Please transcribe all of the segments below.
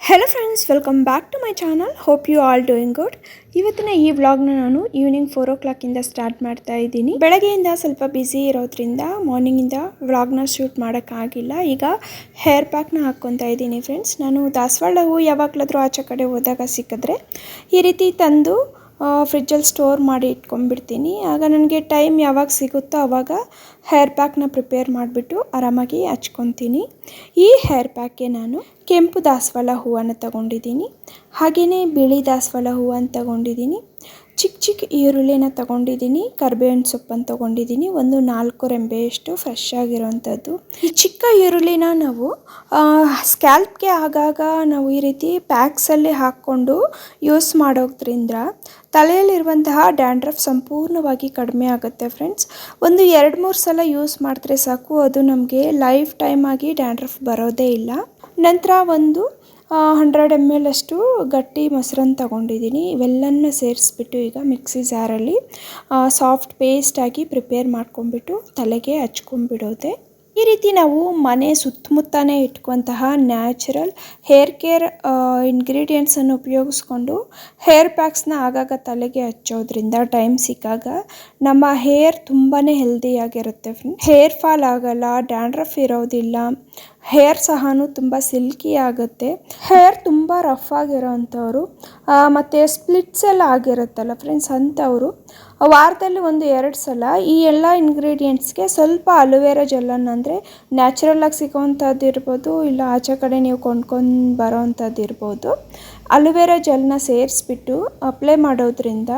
Hello friends, welcome back to my channel. Hope you all doing good. ಇವತ್ತಿನ ಈ ವ್ಲಾಗ್ನ ನಾನು ಈವ್ನಿಂಗ್ 4 o'clock ಸ್ಟಾರ್ಟ್ ಮಾಡ್ತಾ ಇದ್ದೀನಿ. ಬೆಳಗ್ಗೆಯಿಂದ ಸ್ವಲ್ಪ ಬ್ಯುಸಿ ಇರೋದ್ರಿಂದ ಮಾರ್ನಿಂಗಿಂದ ವ್ಲಾಗ್ನ ಶೂಟ್ ಮಾಡೋಕ್ಕಾಗಿಲ್ಲ. ಈಗ ಹೇರ್ ಪ್ಯಾಕ್ನ ಹಾಕ್ಕೊತಾ ಇದ್ದೀನಿ ಫ್ರೆಂಡ್ಸ್. ನಾನು ದಾಸವಾಳ ಹೂವು ಯಾವಾಗಲಾದರೂ ಆಚೆ ಕಡೆ ಹೋದಾಗ ಸಿಕ್ಕಿದ್ರೆ ಈ ರೀತಿ ತಂದು ಫ್ರಿಜ್ಜಲ್ಲಿ ಸ್ಟೋರ್ ಮಾಡಿ ಇಟ್ಕೊಂಡ್ಬಿಡ್ತೀನಿ. ಆಗ ನನಗೆ ಟೈಮ್ ಯಾವಾಗ ಸಿಗುತ್ತೋ ಆವಾಗ ಹೇರ್ ಪ್ಯಾಕ್ನ ಪ್ರಿಪೇರ್ ಮಾಡಿಬಿಟ್ಟು ಆರಾಮಾಗಿ ಹಚ್ಕೊತೀನಿ. ಈ ಹೇರ್ ಪ್ಯಾಕ್ಗೆ ನಾನು ಕೆಂಪು ದಾಸವಾಳ ಹೂವನ್ನು ತಗೊಂಡಿದ್ದೀನಿ, ಹಾಗೆಯೇ ಬಿಳಿ ದಾಸವಾಳ ಹೂವನ್ನು ತಗೊಂಡಿದ್ದೀನಿ, ಚಿಕ್ಕ ಈರುಳ್ಳಿನ ತಗೊಂಡಿದ್ದೀನಿ, ಕರಿಬೇವಿನ ಸೊಪ್ಪನ್ನು ತಗೊಂಡಿದ್ದೀನಿ, ಒಂದು 4 ರೆಂಬೆಯಷ್ಟು ಫ್ರೆಶ್ ಆಗಿರೋವಂಥದ್ದು. ಈ ಚಿಕ್ಕ ಈರುಳ್ಳಿನ ನಾವು ಸ್ಕ್ಯಾಲ್ಪ್ಗೆ ಆಗಾಗ ನಾವು ಈ ರೀತಿ ಪ್ಯಾಕ್ಸಲ್ಲಿ ಹಾಕ್ಕೊಂಡು ಯೂಸ್ ಮಾಡೋದ್ರಿಂದ ತಲೆಯಲ್ಲಿರುವಂತಹ ಡ್ಯಾಂಡ್ರಫ್ ಸಂಪೂರ್ಣವಾಗಿ ಕಡಿಮೆ ಆಗುತ್ತೆ ಫ್ರೆಂಡ್ಸ್. ಒಂದು 2-3 ಸಲ ಯೂಸ್ ಮಾಡಿದ್ರೆ ಸಾಕು, ಅದು ನಮಗೆ ಲೈಫ್ ಟೈಮ್ ಆಗಿ ಡ್ಯಾಂಡ್ರಫ್ ಬರೋದೇ ಇಲ್ಲ. ನಂತರ ಒಂದು 100 ml ಅಷ್ಟು ಗಟ್ಟಿ ಮೊಸರನ್ನು ತಗೊಂಡಿದ್ದೀನಿ. ಇವೆಲ್ಲನ ಸೇರಿಸ್ಬಿಟ್ಟು ಈಗ ಮಿಕ್ಸಿ ಜಾರಲ್ಲಿ ಸಾಫ್ಟ್ ಪೇಸ್ಟಾಗಿ ಪ್ರಿಪೇರ್ ಮಾಡ್ಕೊಂಡ್ಬಿಟ್ಟು ತಲೆಗೆ ಹಚ್ಕೊಂಡ್ಬಿಡೋದೆ. ಈ ರೀತಿ ನಾವು ಮನೆ ಸುತ್ತಮುತ್ತನೇ ಇಟ್ಕೊಂತಹ ನ್ಯಾಚುರಲ್ ಹೇರ್ ಕೇರ್ ಇಂಗ್ರೀಡಿಯೆಂಟ್ಸನ್ನು ಉಪಯೋಗಿಸ್ಕೊಂಡು ಹೇರ್ ಪ್ಯಾಕ್ಸ್ನ ಆಗಾಗ ತಲೆಗೆ ಹಚ್ಚೋದ್ರಿಂದ ಟೈಮ್ ಸಿಕ್ಕಾಗ ನಮ್ಮ ಹೇರ್ ತುಂಬಾ ಹೆಲ್ದಿಯಾಗಿರುತ್ತೆ ಫ್ರೆಂಡ್ಸ್. ಹೇರ್ ಫಾಲ್ ಆಗಲ್ಲ, ಡ್ಯಾಂಡ್ರಫ್ ಇರೋದಿಲ್ಲ, ಹೇರ್ ಸಹನೂ ತುಂಬ ಸಿಲ್ಕಿ ಆಗುತ್ತೆ. ಹೇರ್ ತುಂಬ ರಫ್ ಆಗಿರೋವಂಥವ್ರು ಮತ್ತು ಸ್ಪ್ಲಿಟ್ಸ್ ಎಲ್ಲ ಆಗಿರುತ್ತಲ್ಲ ಫ್ರೆಂಡ್ಸ್, ಅಂಥವರು ವಾರದಲ್ಲಿ 1-2 ಸಲ ಈ ಎಲ್ಲ ಇಂಗ್ರೀಡಿಯೆಂಟ್ಸ್ಗೆ ಸ್ವಲ್ಪ ಅಲೋವೆರಾ ಜೆಲ್ಲನ್ನು, ಅಂದರೆ ನ್ಯಾಚುರಲಾಗಿ ಸಿಗೋವಂಥದ್ದು ಇರ್ಬೋದು, ಇಲ್ಲ ಆಚೆ ಕಡೆ ನೀವು ಕೊಂಡ್ಕೊಂಡು ಬರೋವಂಥದ್ದು ಇರ್ಬೋದು, ಅಲೋವೆರಾ ಜೆಲ್ನ ಸೇರಿಸ್ಬಿಟ್ಟು ಅಪ್ಲೈ ಮಾಡೋದ್ರಿಂದ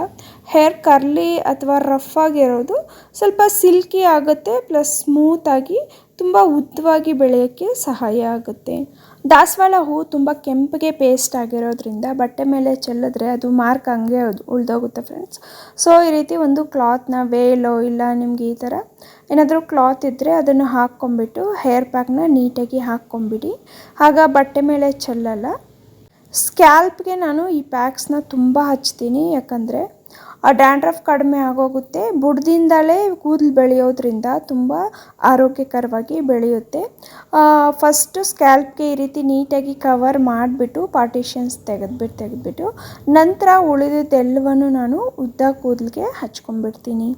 ಹೇರ್ ಕರ್ಲಿ ಅಥವಾ ರಫ್ ಆಗಿರೋದು ಸ್ವಲ್ಪ ಸಿಲ್ಕಿ ಆಗುತ್ತೆ, ಪ್ಲಸ್ ಸ್ಮೂತಾಗಿ ತುಂಬ ಉದ್ದವಾಗಿ ಬೆಳೆಯೋಕ್ಕೆ ಸಹಾಯ ಆಗುತ್ತೆ. ದಾಸವಾಳ ಹೂವು ತುಂಬ ಕೆಂಪಿಗೆ ಪೇಸ್ಟ್ ಆಗಿರೋದ್ರಿಂದ ಬಟ್ಟೆ ಮೇಲೆ ಚೆಲ್ಲಿದ್ರೆ ಅದು ಮಾರ್ಕ್ ಹಂಗೆ ಉಳಿದೋಗುತ್ತೆ ಫ್ರೆಂಡ್ಸ್. ಸೊ ಈ ರೀತಿ ಒಂದು ಕ್ಲಾತ್ನ ವೇಲೋ ಇಲ್ಲ ನಿಮಗೆ ಈ ಥರ ಏನಾದರೂ ಕ್ಲಾತ್ ಇದ್ದರೆ ಅದನ್ನು ಹಾಕ್ಕೊಂಬಿಟ್ಟು ಹೇರ್ ಪ್ಯಾಕ್ನ ನೀಟಾಗಿ ಹಾಕ್ಕೊಂಬಿಡಿ, ಆಗ ಬಟ್ಟೆ ಮೇಲೆ ಚೆಲ್ಲಲ್ಲ. ಸ್ಕ್ಯಾಲ್ಪ್ಗೆ ನಾನು ಈ ಪ್ಯಾಕ್ಸ್ನ ತುಂಬ ಹಚ್ತೀನಿ, ಯಾಕಂದರೆ ಆ ಡ್ಯಾಂಡ್ರಫ್ ಕಡಿಮೆ ಆಗೋಗುತ್ತೆ. ಬುಡದಿಂದಲೇ ಕೂದಲು ಬೆಳೆಯೋದ್ರಿಂದ ತುಂಬ ಆರೋಗ್ಯಕರವಾಗಿ ಬೆಳೆಯುತ್ತೆ. ಫಸ್ಟು ಸ್ಕ್ಯಾಲ್ಪ್ಗೆ ಈ ರೀತಿ ನೀಟಾಗಿ ಕವರ್ ಮಾಡಿಬಿಟ್ಟು ಪಾರ್ಟಿಷನ್ಸ್ ತೆಗೆದ್ಬಿಟ್ಟು ನಂತರ ಉಳಿದಿದ್ದೆಲ್ಲವನ್ನು ನಾನು ಉದ್ದ ಕೂದಲಿಗೆ ಹಚ್ಕೊಂಡ್ಬಿಡ್ತೀನಿ.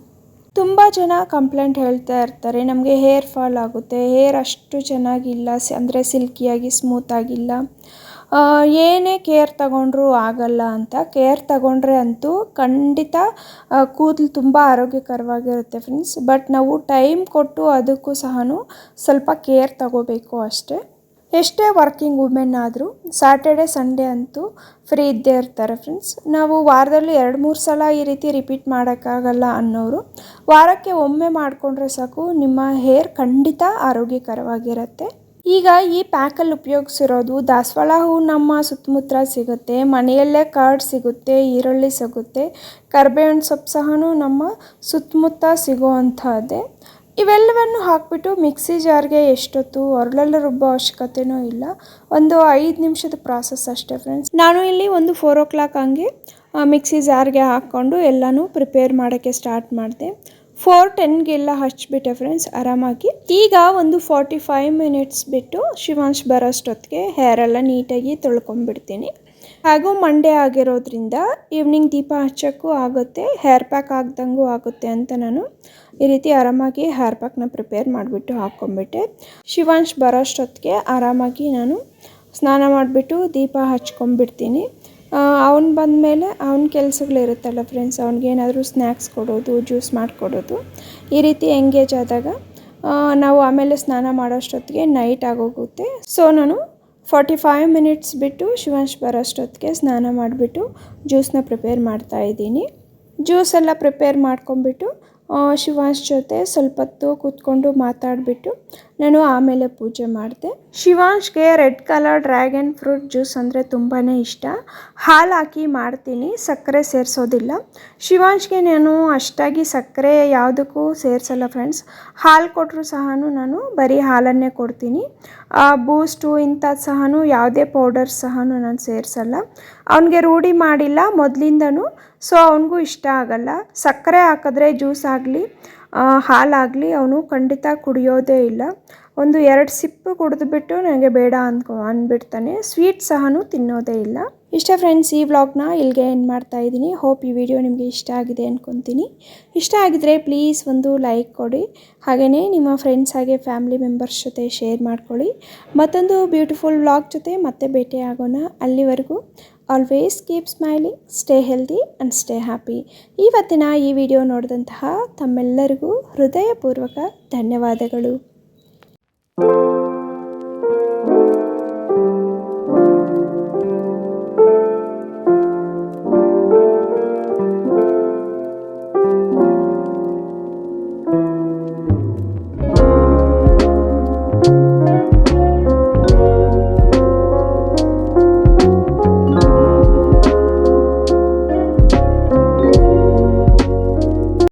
ತುಂಬ ಜನ ಕಂಪ್ಲೇಂಟ್ ಹೇಳ್ತಾ ಇರ್ತಾರೆ, ನಮಗೆ ಹೇರ್ ಫಾಲ್ ಆಗುತ್ತೆ, ಹೇರ್ ಅಷ್ಟು ಚೆನ್ನಾಗಿಲ್ಲ, ಅಂದರೆ ಸಿಲ್ಕಿಯಾಗಿ ಸ್ಮೂತಾಗಿಲ್ಲ, ಏನೇ ಕೇರ್ ತಗೊಂಡ್ರೂ ಆಗಲ್ಲ ಅಂತ. ಕೇರ್ ತಗೊಂಡ್ರೆ ಅಂತೂ ಖಂಡಿತ ಕೂದಲು ತುಂಬ ಆರೋಗ್ಯಕರವಾಗಿರುತ್ತೆ ಫ್ರೆಂಡ್ಸ್. ಬಟ್ ನಾವು ಟೈಮ್ ಕೊಟ್ಟು ಅದಕ್ಕೂ ಸಹ ಸ್ವಲ್ಪ ಕೇರ್ ತಗೋಬೇಕು ಅಷ್ಟೇ. ಎಷ್ಟೇ ವರ್ಕಿಂಗ್ ವುಮೆನ್ ಆದರೂ ಸ್ಯಾಟರ್ಡೆ ಸಂಡೇ ಅಂತೂ ಫ್ರೀ ಇದ್ದೇ ಇರ್ತಾರೆ ಫ್ರೆಂಡ್ಸ್. ನಾವು ವಾರದಲ್ಲಿ 2-3 ಸಲ ಈ ರೀತಿ ರಿಪೀಟ್ ಮಾಡೋಕ್ಕಾಗಲ್ಲ ಅನ್ನೋರು ವಾರಕ್ಕೆ ಒಮ್ಮೆ ಮಾಡಿಕೊಂಡ್ರೆ ಸಾಕು, ನಿಮ್ಮ ಹೇರ್ ಖಂಡಿತ ಆರೋಗ್ಯಕರವಾಗಿರುತ್ತೆ. ಈಗ ಈ ಪ್ಯಾಕಲ್ಲಿ ಉಪಯೋಗಿಸಿರೋದು ದಾಸವಾಳ ಹೂವು ನಮ್ಮ ಸುತ್ತಮುತ್ತ ಸಿಗುತ್ತೆ, ಮನೆಯಲ್ಲೇ ಕರ್ಡ್ ಸಿಗುತ್ತೆ, ಈರುಳ್ಳಿ ಸಿಗುತ್ತೆ, ಕರಿಬೇವಿನ ಸೊಪ್ಪು ಸಹ ನಮ್ಮ ಸುತ್ತಮುತ್ತ ಸಿಗುವಂಥದ್ದೇ. ಇವೆಲ್ಲವನ್ನು ಹಾಕಿಬಿಟ್ಟು ಮಿಕ್ಸಿ ಜಾರ್ಗೆ ಎಷ್ಟೊತ್ತು ಒರಳಲ್ಲಿ ರುಬ್ಬೋ ಅವಶ್ಯಕತೆಯೂ ಇಲ್ಲ, ಒಂದು 5 ನಿಮಿಷದ ಪ್ರಾಸೆಸ್ ಅಷ್ಟೇ ಫ್ರೆಂಡ್ಸ್. ನಾನು ಇಲ್ಲಿ ಒಂದು 4 o'clock ಹಂಗೆ ಮಿಕ್ಸಿ ಜಾರ್ಗೆ ಹಾಕ್ಕೊಂಡು ಎಲ್ಲನೂ ಪ್ರಿಪೇರ್ ಮಾಡೋಕ್ಕೆ ಸ್ಟಾರ್ಟ್ ಮಾಡಿದೆ. 4:10 ಹಚ್ಬಿಟ್ಟೆ ಫ್ರೆಂಡ್ಸ್ ಆರಾಮಾಗಿ. ಈಗ ಒಂದು 45 minutes ಬಿಟ್ಟು ಶಿವಾಂಶ್ ಬರೋಷ್ಟೊತ್ತಿಗೆ ಹೇರೆಲ್ಲ ನೀಟಾಗಿ ತೊಳ್ಕೊಂಡ್ಬಿಡ್ತೀನಿ. ಹಾಗೂ ಮಂಡೇ ಆಗಿರೋದ್ರಿಂದ ಈವ್ನಿಂಗ್ ದೀಪ ಹಚ್ಚೋಕ್ಕೂ ಆಗುತ್ತೆ, ಹೇರ್ ಪ್ಯಾಕ್ ಆಗ್ದಂಗೂ ಆಗುತ್ತೆ ಅಂತ ನಾನು ಈ ರೀತಿ ಆರಾಮಾಗಿ ಹೇರ್ ಪ್ಯಾಕ್ನ ಪ್ರಿಪೇರ್ ಮಾಡಿಬಿಟ್ಟು ಹಾಕ್ಕೊಂಬಿಟ್ಟೆ. ಶಿವಾಂಶ್ ಬರೋಷ್ಟೊತ್ತಿಗೆ ಆರಾಮಾಗಿ ನಾನು ಸ್ನಾನ ಮಾಡಿಬಿಟ್ಟು ದೀಪ ಹಚ್ಕೊಂಡ್ಬಿಡ್ತೀನಿ. ಅವನು ಬಂದಮೇಲೆ ಅವನ ಕೆಲಸಗಳಿರುತ್ತಲ್ಲ ಫ್ರೆಂಡ್ಸ್, ಅವ್ನಿಗೇನಾದರೂ ಸ್ನ್ಯಾಕ್ಸ್ ಕೊಡೋದು, ಜ್ಯೂಸ್ ಮಾಡಿಕೊಡೋದು, ಈ ರೀತಿ ಎಂಗೇಜ್ ಆದಾಗ ನಾವು ಆಮೇಲೆ ಸ್ನಾನ ಮಾಡೋಷ್ಟೊತ್ತಿಗೆ ನೈಟ್ ಆಗೋಗುತ್ತೆ. ಸೊ ನಾನು 45 minutes ಬಿಟ್ಟು ಶಿವಾಂಶ್ ಬರೋಷ್ಟೊತ್ತಿಗೆ ಸ್ನಾನ ಮಾಡಿಬಿಟ್ಟು ಜ್ಯೂಸನ್ನ ಪ್ರಿಪೇರ್ ಮಾಡ್ತಾಯಿದ್ದೀನಿ. ಜ್ಯೂಸೆಲ್ಲ ಪ್ರಿಪೇರ್ ಮಾಡ್ಕೊಂಬಿಟ್ಟು ಶಿವಾಂಶ್ ಜೊತೆ ಸ್ವಲ್ಪ ಹೊತ್ತು ಕೂತ್ಕೊಂಡು ಮಾತಾಡಿಬಿಟ್ಟು ನಾನು ಆಮೇಲೆ ಪೂಜೆ ಮಾಡಿದೆ. ಶಿವಾಂಶ್ಗೆ red colour dragon fruit juice ಅಂದರೆ ತುಂಬಾ ಇಷ್ಟ. ಹಾಲು ಹಾಕಿ ಮಾಡ್ತೀನಿ, ಸಕ್ಕರೆ ಸೇರಿಸೋದಿಲ್ಲ. ಶಿವಾಂಶ್ಗೆ ನಾನು ಅಷ್ಟಾಗಿ ಸಕ್ಕರೆ ಯಾವುದಕ್ಕೂ ಸೇರಿಸಲ್ಲ ಫ್ರೆಂಡ್ಸ್. ಹಾಲು ಕೊಟ್ಟರು ಸಹ ನಾನು ಬರೀ ಹಾಲನ್ನೇ ಕೊಡ್ತೀನಿ. ಬೂಸ್ಟು ಇಂಥದ್ದು ಸಹ ಯಾವುದೇ ಪೌಡರ್ಸ್ ಸಹ ನಾನು ಸೇರಿಸಲ್ಲ. ಅವನಿಗೆ ರೂಢಿ ಮಾಡಿಲ್ಲ ಮೊದಲಿಂದನೂ, ಸೊ ಅವನಿಗೂ ಇಷ್ಟ ಆಗಲ್ಲ. ಸಕ್ಕರೆ ಹಾಕಿದ್ರೆ ಜ್ಯೂಸ್ ಆಗಲಿ ಹಾಲಾಗಲಿ ಅವನು ಖಂಡಿತ ಕುಡಿಯೋದೇ ಇಲ್ಲ. ಒಂದು 2 ಸಿಪ್ಪು ಕುಡಿದ್ಬಿಟ್ಟು ನನಗೆ ಬೇಡ ಅಂದ್ಬಿಡ್ತಾನೆ. ಸ್ವೀಟ್ ಸಹನೂ ತಿನ್ನೋದೇ ಇಲ್ಲ. ಇಷ್ಟ ಫ್ರೆಂಡ್ಸ್, ಈ ವ್ಲಾಗ್ನ ಇಲ್ಲಿಗೆ ಎಂಡ್ ಮಾಡ್ತಾ ಇದ್ದೀನಿ. ಹೋಪ್ ಈ ವಿಡಿಯೋ ನಿಮಗೆ ಇಷ್ಟ ಆಗಿದೆ ಅಂದ್ಕೊತೀನಿ. ಇಷ್ಟ ಆಗಿದ್ರೆ ಪ್ಲೀಸ್ ಒಂದು ಲೈಕ್ ಕೊಡಿ. ಹಾಗೆಯೇ ನಿಮ್ಮ ಫ್ರೆಂಡ್ಸ್ ಹಾಗೆ ಫ್ಯಾಮಿಲಿ ಮೆಂಬರ್ಸ್ ಜೊತೆ ಶೇರ್ ಮಾಡ್ಕೊಳ್ಳಿ. ಮತ್ತೊಂದು ಬ್ಯೂಟಿಫುಲ್ ವ್ಲಾಗ್ ಜೊತೆ ಮತ್ತೆ ಭೇಟಿ ಆಗೋಣ. ಅಲ್ಲಿವರೆಗೂ always keep smiling, stay healthy and stay happy. ಇವತ್ತಿನ ಈ ವಿಡಿಯೋ ನೋಡಿದಂತಹ ತಮ್ಮೆಲ್ಲರಿಗೂ ಹೃದಯಪೂರ್ವಕ ಧನ್ಯವಾದಗಳು.